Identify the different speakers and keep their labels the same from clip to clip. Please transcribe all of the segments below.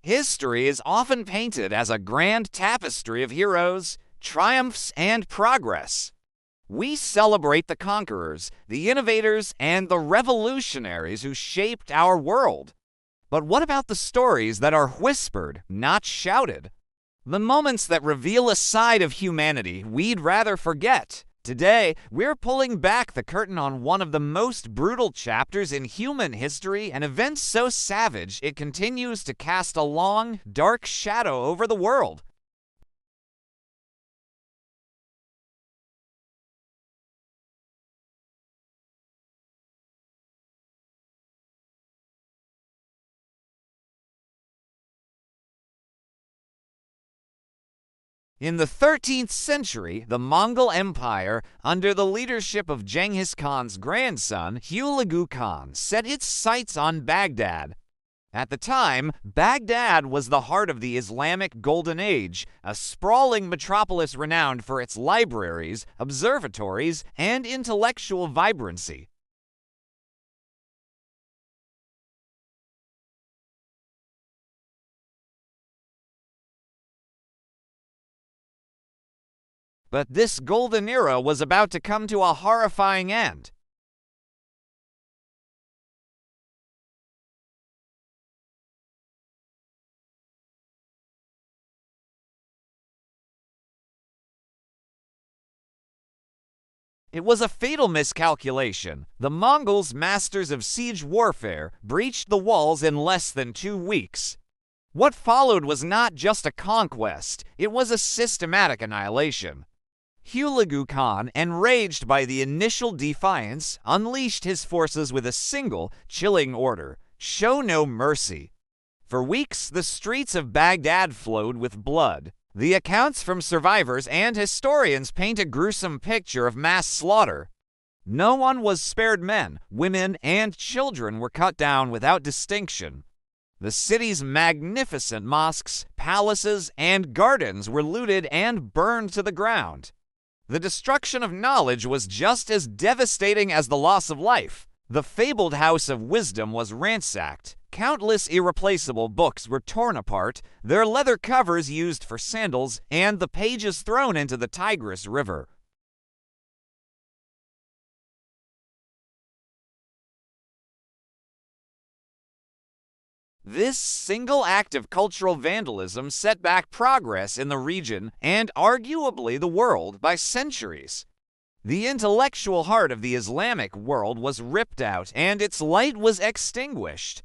Speaker 1: History is often painted as a grand tapestry of heroes, triumphs, and progress. We celebrate the conquerors, the innovators, and the revolutionaries who shaped our world. But what about the stories that are whispered, not shouted? The moments that reveal a side of humanity we'd rather forget. Today, we're pulling back the curtain on one of the most brutal chapters in human history, an event so savage it continues to cast a long, dark shadow over the world. In the 13th century, the Mongol Empire, under the leadership of Genghis Khan's grandson, Hulagu Khan, set its sights on Baghdad. At the time, Baghdad was the heart of the Islamic Golden Age, a sprawling metropolis renowned for its libraries, observatories, and intellectual vibrancy. But this golden era was about to come to a horrifying end. It was a fatal miscalculation. The Mongols, masters of siege warfare, breached the walls in less than 2 weeks. What followed was not just a conquest, it was a systematic annihilation. Hulagu Khan, enraged by the initial defiance, unleashed his forces with a single, chilling order: show no mercy. For weeks, the streets of Baghdad flowed with blood. The accounts from survivors and historians paint a gruesome picture of mass slaughter. No one was spared. Men, women, and children were cut down without distinction. The city's magnificent mosques, palaces, and gardens were looted and burned to the ground. The destruction of knowledge was just as devastating as the loss of life. The fabled House of Wisdom was ransacked. Countless irreplaceable books were torn apart, their leather covers used for sandals, and the pages thrown into the Tigris River. This single act of cultural vandalism set back progress in the region and arguably the world by centuries. The intellectual heart of the Islamic world was ripped out and its light was extinguished.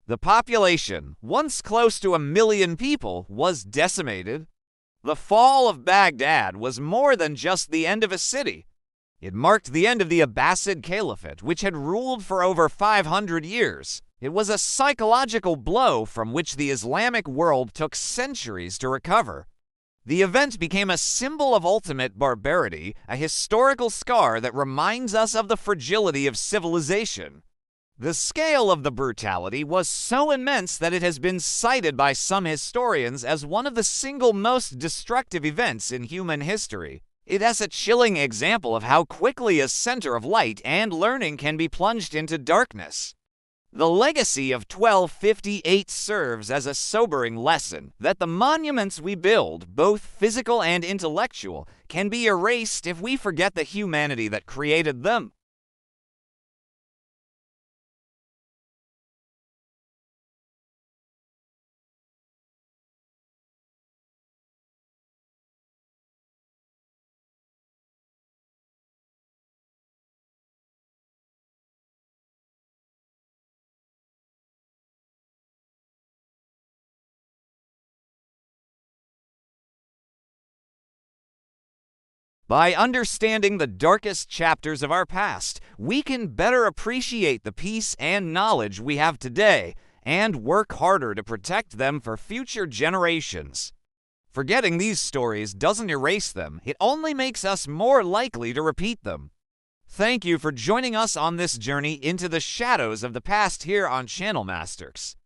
Speaker 1: The population, once close to 1 million people, was decimated. The fall of Baghdad was more than just the end of a city. It marked the end of the Abbasid Caliphate, which had ruled for over 500 years. It was a psychological blow from which the Islamic world took centuries to recover. The event became a symbol of ultimate barbarity, a historical scar that reminds us of the fragility of civilization. The scale of the brutality was so immense that it has been cited by some historians as one of the single most destructive events in human history. It is a chilling example of how quickly a center of light and learning can be plunged into darkness. The legacy of 1258 serves as a sobering lesson that the monuments we build, both physical and intellectual, can be erased if we forget the humanity that created them. By understanding the darkest chapters of our past, we can better appreciate the peace and knowledge we have today and work harder to protect them for future generations. Forgetting these stories doesn't erase them, it only makes us more likely to repeat them. Thank you for joining us on this journey into the shadows of the past here on Channel Masterx.